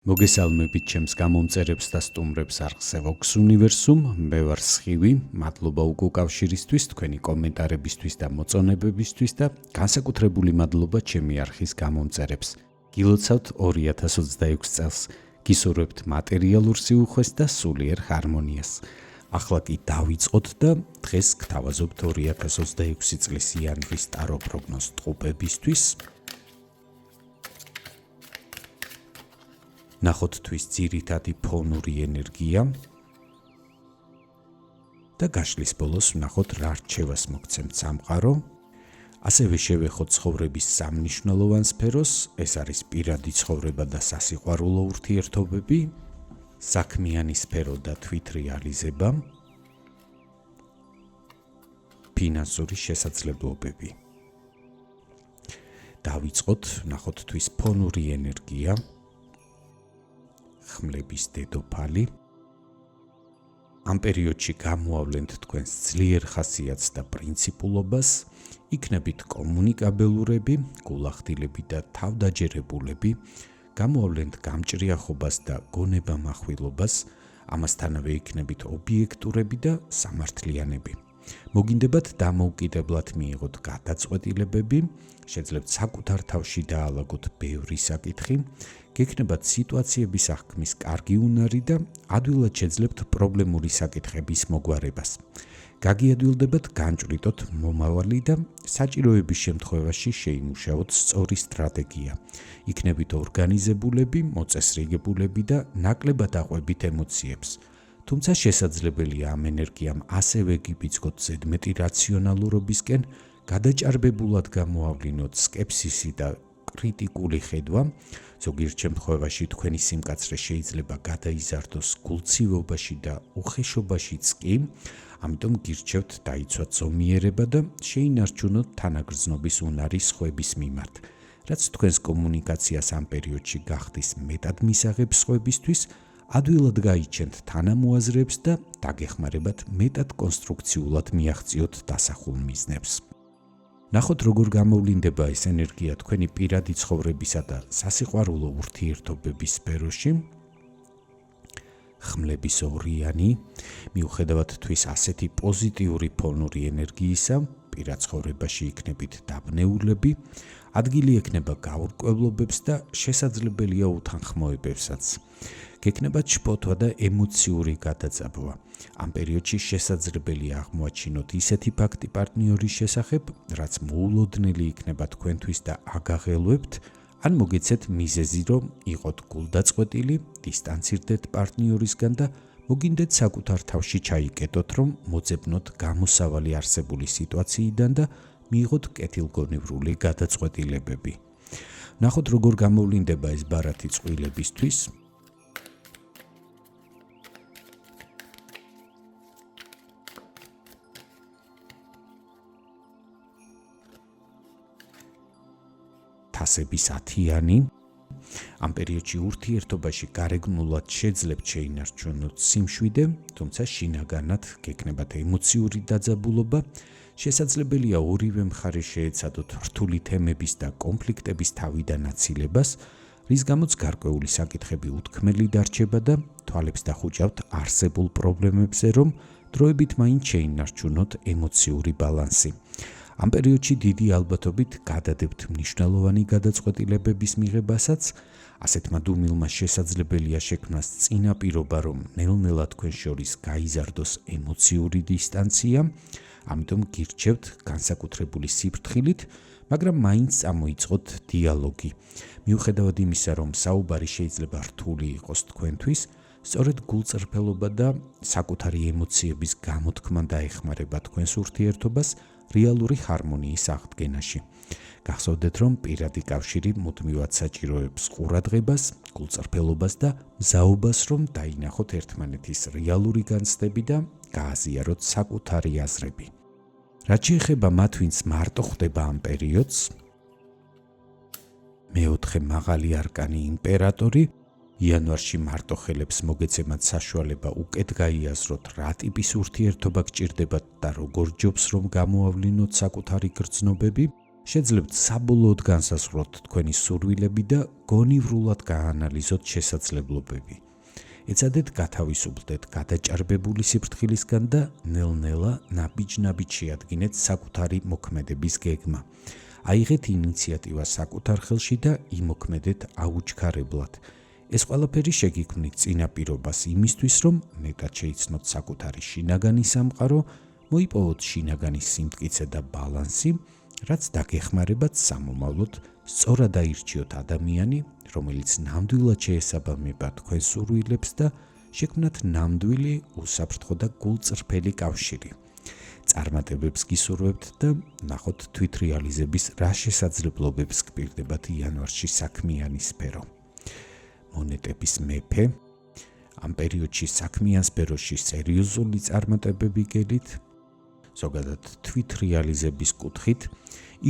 მოგესალმებით ჩემს გამომწერებს და სტუმრებს არხზე Vox Universum. მე ვარ სხივი, მადლობა უკავშირისთვის, თქვენი კომენტარებისთვის და მოწონებებისთვის და განსაკუთრებული მადლობა ჩემი არხის გამომწერებს. გილოცავთ 2026 წელს, გისურვებთ მატერიალურ სიუხვეს და სულიერ ჰარმონიას. ახლა კი დავიწყოთ და დღეს გთავაზობთ 2026 წლის იანვრის ტარო პროგნოზ ტყუპებისთვის. ნახოთ თვის ძირითადი ფონური ენერგია და გაშლის ბოლოს ვნახოთ რა რჩევას მოგცემთ სამყარო. ასევე შევეხოთ ცხოვრების სამნიშნელოვან სფეროს, ეს არის პირადი ცხოვრება და სასიყვარულო ურთიერთობები, საქმიანი სფერო და თვითრეალიზება, ფინანსური შესაძლებლობები. დავიწყოთ, ვნახოთ თვის ფონური ენერგია. ხმლების დედოფალი. ამ პერიოდში გამოავლენთ თქვენს ძლიერ ხასიათს და პრინციპულობას, იქნებით კომუნიკაბელურები, გულახდილები და თავდაჯერებულები, გამოავლენთ გამჭრიახობას და გონება-מחვილობას, ამასთანავე იქნებით ობიექტურები და სამართლიანები. მოგინდებათ დამოუკიდებლად მიიღოთ გადაწყვეტილებები, შეძლებთ საკუთარ თავში დაალაგოთ ბევრი საკითხი, გექნებათ სიტუაციების აღქმის კარგი უნარი და ადვილად შეძლებთ პრობლემური საკითხების მოგვარებას. გაგიადვილდებათ განჭვრიტოთ მომავალი და საჭიროების შემთხვევაში შეიმუშაოთ სწორი სტრატეგია. იქნებით ორგანიზებულები, მოწესრიგებულები და ნაკლებად აყვებით ემოციებს. თუმცა შესაძლებელია ამ ენერგიამ ასევე გიბიძგოთ ზედმეტი რაციონალურობისკენ, გადაჭარბებულად გამოავლინოთ სკეპსისი და კრიტიკული ხედვა. ზოგიერთ შემთხვევაში თქვენი სიმკაცრე შეიძლება გადაიზარდოს გულცივობაში და უხეშობაშიც კი, ამიტომ გირჩევთ დაიცვათ ზომიერება და შეინარჩუნოთ თანაგრძნობის უნარი სხვების მიმართ. რაც თქვენს კომუნიკაციას ამ პერიოდში გახდის მეტად მისაღებ სხვებისთვის, ადვილად გაიჩენთ თანამოაზრეებს და დაგეხმარებათ მეტად კონსტრუქციულად მიაღწიოთ დასახულ მიზნებს. ნახოთ როგორ გამოვლინდება ეს ენერგია თქვენი პირადი ცხოვრებისა და სასიყვარულო ურთიერთობების სფეროში. ხმლების ორიანი, მიუხედავად თვის ასეთი პოზიტიური ფონური ენერგიისა, პირად ცხოვრებაში იქნებით დაბნეულები, ადგილი ექნება გაურკვევლობებს და შესაძლებელია უთანხმოებებსაც. გექნებათ შფოთვა და ემოციური გადაწაბვა. ამ პერიოდში შესაძლებელია აღმოაჩინოთ ისეთი ფაქტი პარტნიორის შესახებ, რაც მოულოდნელი იქნება თქვენთვის და აგაღელვებთ, ან მოგეცეთ მიზეზი, რომ იყოთ გულდაწყვეტილი, დისტანცირდეთ პარტნიორისგან და მოგინდეთ საკუთარ თავში ჩაიკეტოთ, რომ მოძებნოთ გამოსავალი არსებული სიტუაციიდან და მიიღოთ კეთილგონივრული გადაწყვეტილებები. ნახოთ როგორ გამოვლინდება ეს ბარათი წყვილებისთვის. თასების ათიანი. ამ პერიოდში ურთიერთობაში გარეგნულად შეძლებთ შეინარჩუნოთ სიმშვიდე, თუმცა შინაგანად გექნებათ ემოციური დაძაბულობა. შესაძლებელია ორივე მხარე შეეცადოთ რთული თემების და კონფლიქტების თავიდან აცილებას, რის გამოც გარკვეული საკითხები უთქმელი დარჩება და თვალებს დახუჭავთ არსებულ პრობლემებზე, რომ დროებით მაინც შეინარჩუნოთ ემოციური ბალანსი. ამ პერიოდში დიდი ალბათობით გადადებთ მნიშვნელოვანი გადაწყვეტილებების მიღებასაც, ასეთმა დუმილმა შესაძლებელია შექმნას წინაპირობა, რომ ნელ-ნელა თქვენ შორის გაიზარდოს ემოციური დისტანცია, ამიტომ გირჩევთ განსაკუთრებული სიფრთხილით, მაგრამ მაინც წამოიწყოთ დიალოგი. მიუხედავად იმისა, რომ საუბარი შეიძლება რთული იყოს თქვენთვის, სწორედ გულწრფელობა და საკუთარი ემოციების გამოთქმა დაეხმარება თქვენს ურთიერთობას რეალური ჰარმონიის აღდგენაში. გახსოვდეთ, რომ პირადი კავშირი მუდმივად საჭიროებს ყურადღებას, გულწრფელობას და მზაობას, რომ დაინახოთ ერთმანეთის რეალური განცდები და გააზიაროთ საკუთარი აზრები. რაც შეეხება მათ, ვინც მარტო ხდება ამ პერიოდს, მეოთხე მაღალი არკანი იმპერატორი, იანვარში მარტო ხელებს მოგეცემათ საშუალება უკეთ გაიაზროთ რა ტიპის ურთიერთობა გჭირდებათ და როგორ ჯობს რომ გამოავლინოთ საკუთარი გრძნობები, შეძლებთ საბოლოოდ განსაზღვროთ თქვენი სურვილები და გონივრულად გაანალიზოთ შესაძლებლობები. ეცადეთ გათავისუფლდეთ გადაჭარბებული სიფრთხილისგან და ნელ-ნელა ნაბიჯ-ნაბიჯ შეადგინეთ საკუთარი მოქმედების გეგმა. აიღეთ ინიციატივა საკუთარ ხელში და იმოქმედეთ აუჩქარებლად. ეს ყველაფერი შეგიქმნით წინაპირობას იმისთვის, რომ მეტად შეიცნოთ საკუთარი შინაგანი სამყარო, მოიპოვოთ შინაგანი სიმტკიცე და ბალანსი, რაც დაგეხმარებათ სამომავლოდ სწორად აირჩიოთ ადამიანი, რომელიც ნამდვილად შეესაბამება თქვენ სურვილებს და შექმნათ ნამდვილი, უსაფრთხო და გულწრფელი კავშირი. წარმატებებს გისურვებთ და ნახოთ თვითრეალიზების რა შესაძლებლობებს გპირდებათ იანვარში საქმიანი სფერო. მონეტების მეფე, ამ პერიოდში საქმიან სფეროში სერიოზული წარმატებები გელით, ზოგადად თვითრეალიზების კუთხით,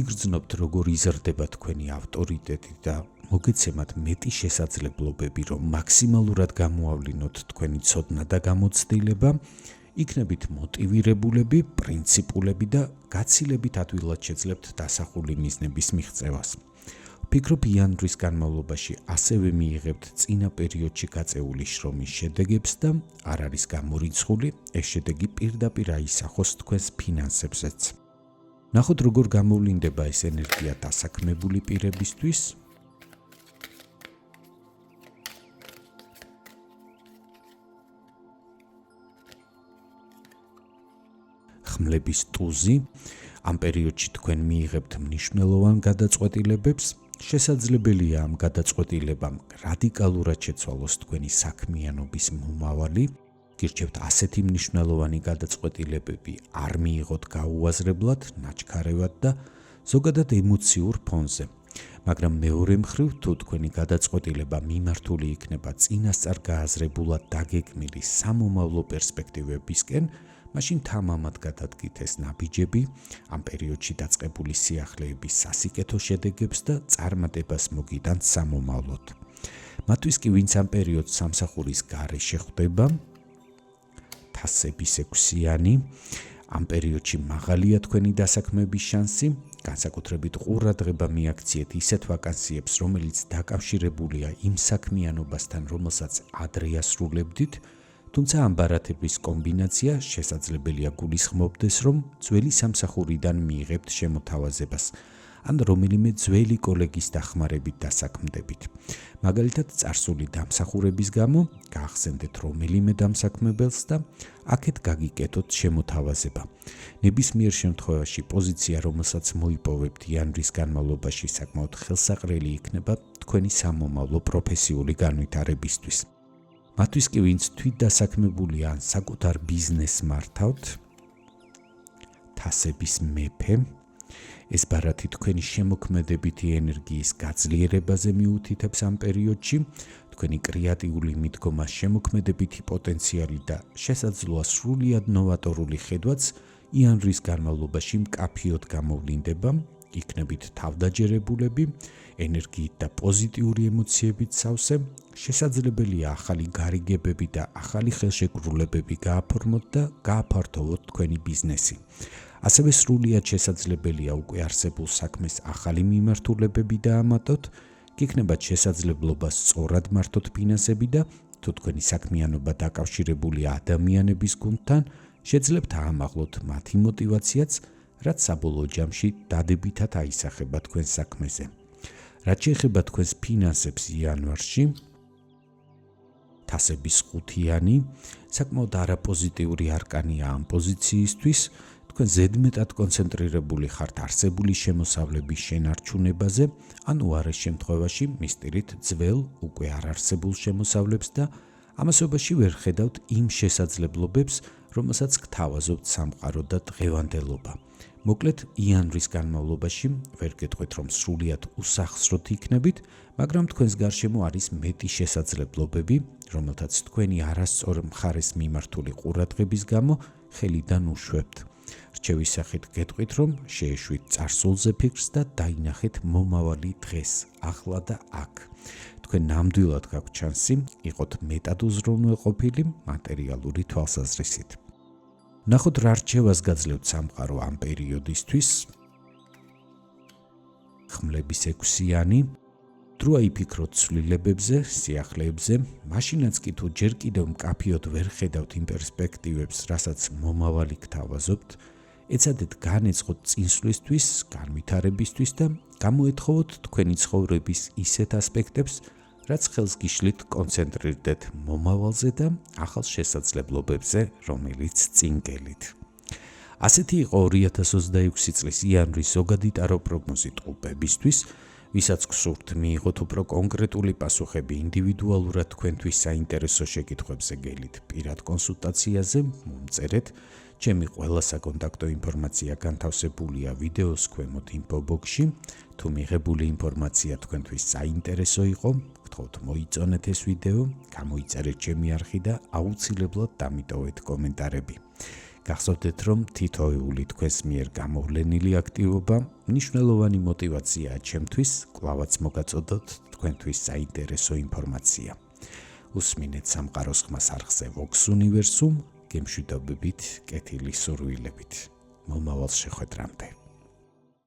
იგრძნობთ როგორ იზრდება თქვენი ავტორიტეტი და მოგეცემათ მეტი შესაძლებლობები, რომ მაქსიმალურად გამოავლინოთ თქვენი ცოდნა და გამოცდილება, იქნებით მოტივირებულები, პრინციპულები და გაცილებით ადვილად შეძლებთ დასახული მიზნების მიღწევას. ვფიქრობ, იანვრის განმავლობაში ასევე მიიღებთ წინა პერიოდში გაწეული შრომის შედეგებს და არ არის გამორიცხული, ეს შედეგი პირდაპირ აისახოს თქვენს ფინანსებზეც. ნახოთ როგორ გამოვლინდება ეს ენერგია დასაქმებული პირებისთვის. ხმლების ტუზი, ამ პერიოდში თქვენ მიიღებთ მნიშვნელოვან გადაწყვეტილებებს, შესაძლებელია ამ გადაწყვეტილებამ რადიკალურად შეცვალოს თქვენი საქმიანობის მომავალი, გირჩევთ ასეთი მნიშვნელოვანი გადაწყვეტილებები არ მიიღოთ გაუაზრებლად, ნაჩქარევად და ზოგადად ემოციურ ფონზე. მაგრამ მეორე მხრივ, თუ თქვენი გადაწყვეტილება მიმართული იქნება წინასწარ გააზრებულად დაგეგმილი სამომავლო პერსპექტივებისკენ, მაშინ თამამად გადადგით ეს ნაბიჯები, ამ პერიოდში დაწყებული სიახლეების სასიკეთო შედეგებს და წარმატებას მოგიტანთ სამომავლოდ. მათთვის კი, ვინც ამ პერიოდს სამსახურის გარეშე ხვდება, თასების 6-იანი, ამ პერიოდში მაღალია თქვენი დასაქმების შანსი, განსაკუთრებით ყურადღება მიაქციეთ ისეთ ვაკანსიებს, რომელიც დაკავშირებულია იმ საქმიანობასთან, რომელსაც ადრე ასრულებდით, თუმცა ამ ბარათების კომბინაცია შესაძლებელია გულისხმობდეს, რომ ძველი სამსახურიდან მიიღებთ შემოთავაზებას, ან რომელიმე ძველი კოლეგის დახმარებით დასაქმდებით. მაგალითად, წარსული დამსახურების გამო გაახსენდეთ რომელიმე დამსაქმებელს და აქეთ გაგიკეთოთ შემოთავაზება. ნებისმიერ შემთხვევაში პოზიცია, რომელსაც მოიპოვებთ იანვრის განმავლობაში, საკმაოდ ხელსაყრელი იქნება თქვენი სამომავლო პროფესიული განვითარებისთვის. მათთვის კი, ვინც თვითდასაქმებულია ან საკუთარ ბიზნესს მართავთ, თასების მეფე, ეს ბარათი თქვენი შემოქმედებითი ენერგიის გაძლიერებაზე მიუთითებს ამ პერიოდში, თქვენი კრეატიული მიდგომა, შემოქმედებითი პოტენციალი და შესაძლოა სრულიად ნოვატორული ხედვაც იანვრის განმავლობაში მკაფიოდ გამოვლინდება, იქნებით თავდაჯერებულები, ენერგიით და პოზიტიური ემოციებით სავსე, შესაძლებელია ახალი გარიგებები და ახალი ხელშეკრულებები გააფორმოთ და გააფართოვოთ თქვენი ბიზნესი. ასევე სრულიად შესაძლებელია უკვე არსებულ საქმეს ახალი მიმართულებები დაამატოთ, გიქნებათ შესაძლებლობა სწორად მართოთ ფინანსები და თუ თქვენი საქმიანობა დაკავშირებულია ადამიანების გუნდთან, შეძლებთ აამაღლოთ მათი მოტივაციაც, რაც საბოლოო ჯამში დადებითად აისახება თქვენ საქმეზე. რაც შეეხება თქვენს ფინანსებს იანვარში, თასების 5-იანი, საკმაოდ არაპოზიტიური არკანია ამ პოზიციისთვის, თქვენ ზედმეტად კონცენტრირებული ხართ არსებული შემოსავლების შენარჩუნებაზე, ან უარეს შემთხვევაში მისტირით ძველ, უკვე არ არსებულ შემოსავლებს და ამასობაში ვერ ხედავთ იმ შესაძლებლობებს, რომელსაც გთავაზობთ სამყარო და დღევანდელობა. მოკლედ, იანვრის განმავლობაში ვერ გეტყვით, რომ სრულიად უსახსროდ იქნებით, მაგრამ თქვენს გარშემო არის მეტი შესაძლებლობები, რომელთაც თქვენი არასწორ მხარეს მიმართული ყურადღების გამო ხელიდან უშვებთ. რჩევის სახით გეტყვით, რომ შეეშვით წარსულზე ფიქრს და დაინახეთ მომავალი დღეს, ახლა და აქ. თქვენ ნამდვილად გაქვთ შანსი იყოთ მეტად უზრუნველყოფილი მატერიალური თვალსაზრისით. ნახოთ რა რჩევას გაძლევთ სამყარო ამ პერიოდისთვის. ხმლების 6-იანი. დროა იფიქროთ ცვლილებებზე, სიახლეებზე, მაშინაც კი თუ ჯერ კიდევ მკაფიოდ ვერ ხედავთ იმ პერსპექტივებს, რასაც მომავალი გთავაზობთ, ეცადეთ განეწყოთ წინსვლისთვის, განვითარებისთვის და გამოეთხოვოთ თქვენი ცხოვრების ისეთ ასპექტებს, რაც ხელს გიშლით კონცენტრირდეთ მომავალზე და ახალ შესაძლებლობებზე, რომელიც წინ გელით. ასეთი იყო 2026 წლის იანვრის ზოგადი ტარო პროგნოზი ტყუპებისთვის, ვისაც გსურთ მიიღოთ უფრო კონკრეტული პასუხები ინდივიდუალურად თქვენთვის საინტერესო შეკითხვებზე გელით პირად კონსულტაციაზე, მომწერეთ. ჩემი ყველა საკონტაქტო ინფორმაცია განთავსებულია ვიდეოს ქვემოთ ინფობოქსში. თუ მიღებული ინფორმაცია თქვენთვის საინტერესო იყო, გთხოვთ მოიწონეთ ეს ვიდეო, გამოიწერეთ ჩემი არხი და აუცილებლად დამიტოვეთ კომენტარები. გახსოვდეთ, რომ თითოეული თქვენს მიერ გამოვლენილი აქტივობა მნიშვნელოვანი мотиваციაა ჩემთვის, კვლავაც მოგაწოდოთ თქვენთვის საინტერესო ინფორმაცია. უსმინეთ სამყაროს ხმას არხზე Vox Universum, გემშვიდობებით, კეთილი სურვილებით. მომავალ შეხვედრამდე.